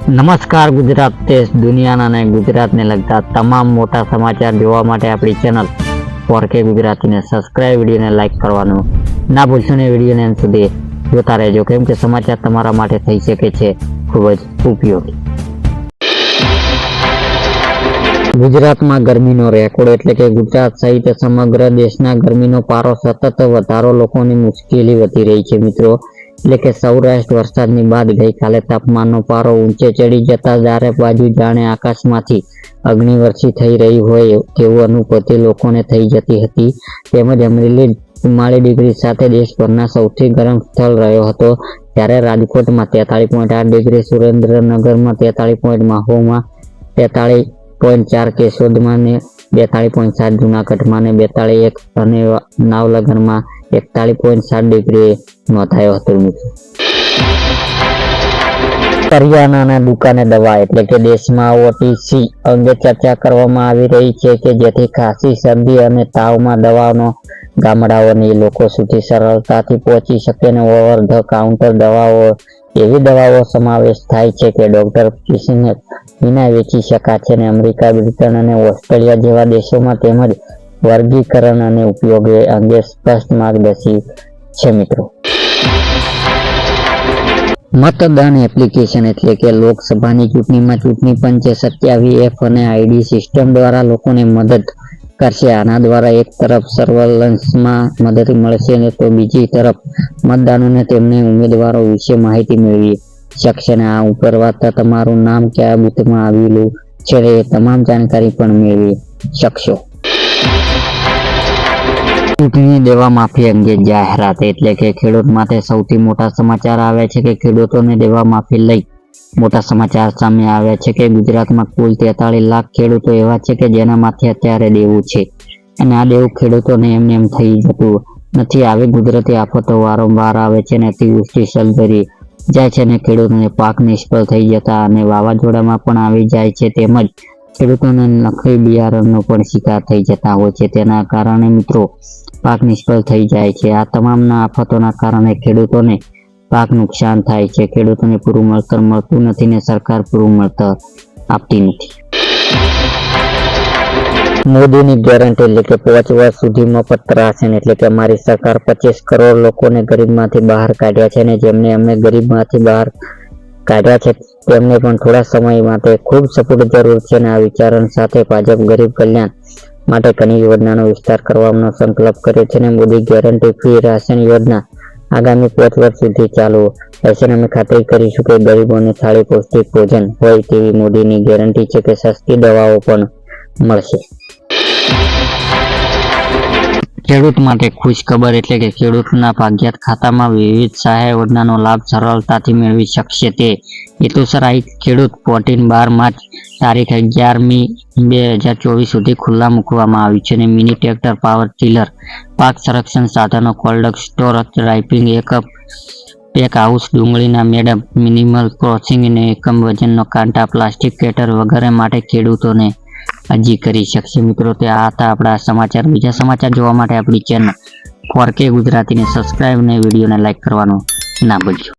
નમસ્કાર ગુજરાત દેશ દુનિયાના અને ગુજરાતને લગતા તમામ મોટા સમાચાર જોવા માટે આપણી ચેનલ 4K ગુજરાતીને સબસ્ક્રાઇબ, વિડીયોને લાઇક કરવાનું ના ભૂલશો ને વિડીયોને અંત સુધી જોતા રહેજો, કેમ કે સમાચાર તમારા માટે થઈ શકે છે ખૂબ જ ઉપયોગી। ગુજરાતમાં ગરમીનો રેકોર્ડ એટલે કે ગુજરાત સહિત સમગ્ર દેશના ગરમીનો પારો સતત વધારો લોકોની મુશ્કેલી વધી રહી છે મિત્રો। એટલે કે સૌરાષ્ટ્ર વરસાદની બાદ ગઈકાલે તાપમાનનો પારો ઊંચે ચડી જતા ચારે બાજુ જાણે આકાશમાંથી અગ્નિવર્ષા થઈ રહી હોય તેવું અનુભૂતિ લોકોને થઈ જતી હતી। તેમજ અમરેલી 44 ડિગ્રી સાથે દેશભરના સૌથી ગરમ સ્થળ રહ્યો હતો, ત્યારે રાજકોટમાં 43.8 ડિગ્રી, સુરેન્દ્રનગરમાં 43, મહુવામાં 43.4, કેશોદમાં 42.7, જૂનાગઢમાં 42 અને નવલગરમાં 41.7 ડિગ્રી નોંધાયો હતો। કરિયાણાના દુકાને દવા એટલે કે દેશમાં ઓટીસી અંગે ચર્ચા કરવામાં આવી રહી છે કે જેથી ખાંસી, શરદી અને તાવમાં દવાનો ગામડાઓની લોકો સુધી સરળતાથી પહોંચી શકે અને ઓવર ધ કાઉન્ટર દવાઓ એવી દવાઓ સમાવેશ થાય છે કે ડોક્ટર પ્રિસ્ક્રિપ્શન વિના વેચી શકાય છે અને અમેરિકા, બ્રિટન અને ઓસ્ટ્રેલિયા જેવા દેશોમાં તેમજ વર્ગીકરણ અને ઉપયોગ અંગે સ્પષ્ટ માર્ગદર્શિકા છે મિત્રો। મતદાન એપ્લિકેશન એટલે કે લોકસભાની ચૂંટણીમાં ચૂંટણી પંચે 27F અને આઈડી સિસ્ટમ દ્વારા લોકોને મદદ કરશે। આના દ્વારા એક તરફ સર્વેલન્સમાં મદદ મળશે અને તો બીજી તરફ મતદારોને તેમના ઉમેદવારો વિશે માહિતી મેળવી શકશે અને આ ઉપરાંત તમારું નામ કયા બૂથમાં આવેલું છે એ તમામ જાણકારી પણ મેળવી શકશો। ચૂંટણી દેવા માફી અંગે જાહેરાત એટલે કે ખેડૂત માટે સૌથી મોટા સમાચાર આવે છે કે ખેડૂતોને દેવા માફી લઈ મોટા સમાચાર સામે આવ્યા છે કે ગુજરાતમાં કુલ 43 લાખ ખેડૂતો એવા છે કે જેના માથે અત્યારે દેવું છે અને આ દેવું ખેડૂતોને એમ થઈ જતું નથી। આવી કુદરતી આફતો વારંવાર આવે છે અને અતિવૃષ્ટિ સર્જાઈ જાય છે અને ખેડૂતોને પાક નિષ્ફળ થઈ જતા અને વાવાઝોડામાં પણ આવી જાય છે, તેમજ ખેડૂતોને નકલી બિયારણનો પણ શિકાર થઈ જતા હોય છે, તેના કારણે મિત્રો પાક નિષ્ફળ થઈ જાય છે। આ તમામના આફતોના કારણે ખેડૂતોને પાક નુકસાન થાય છે, ખેડૂતોને પૂરું વળતર મળતું નથી ને સરકાર પૂરું વળતર આપતી નથી। મોદીની ગેરંટી એટલે કે 5 વર્ષ સુધી મફત રાશન એટલે કે અમારી સરકાર 25 કરોડ લોકોને ગરીબમાંથી બહાર કાઢ્યા છે અને જેમને અમને ગરીબમાંથી બહાર કાઢ્યા છે તેમને પણ થોડા સમય માટે ખૂબ સપોર્ટ જરૂર છે અને આ વિચારણ સાથે ભાજપ ગરીબ કલ્યાણ માટે ઘણી યોજનાનો વિસ્તાર કરવાનો સંકલ્પ કર્યો છે અને મોદી ગેરંટી ફ્રી રાશન યોજના આગામી 5 વર્ષ સુધી ચાલુ રહેશે। અમે ખાતરી કરીશું કે ગરીબોને થાળી પૌષ્ટિક ભોજન હોય તેવી મોદીની ગેરંટી છે કે સસ્તી દવાઓ પણ મળશે। ખેડૂત માટે ખુશ ખબર એટલે કે ખેડૂતના ભાગ્યત ખાતામાં વિવિધ સહાય યોજનાનો લાભ સરળતાથી મેળવી શકશે તે હેતુસર આ ખેડૂત પોર્ટલ 12 માર્ચ તારીખ 11 મી 2024 સુધી ખુલ્લા મૂકવામાં આવ્યું છે અને મિની ટ્રેક્ટર, પાવર ટીલર, પાક સંરક્ષણ સાધનો, કોલ્ડ સ્ટોર, ડ્રાયપિંગ એકમ, પેક હાઉસ, ડુંગળીના મેડમ, મિનિમલ પ્રોસેસિંગ એકમ, વજનનો કાંટા, પ્લાસ્ટિક કટર વગેરે માટે ખેડૂતોને અરજી કરી શકશે। મિત્રો, તે આ હતા આપણા સમાચાર। બીજા સમાચાર જોવા માટે આપણી ચેનલ 4K ગુજરાતીને સબસ્ક્રાઇબ અને વિડીયોને લાઇક કરવાનું ના ભૂલશો।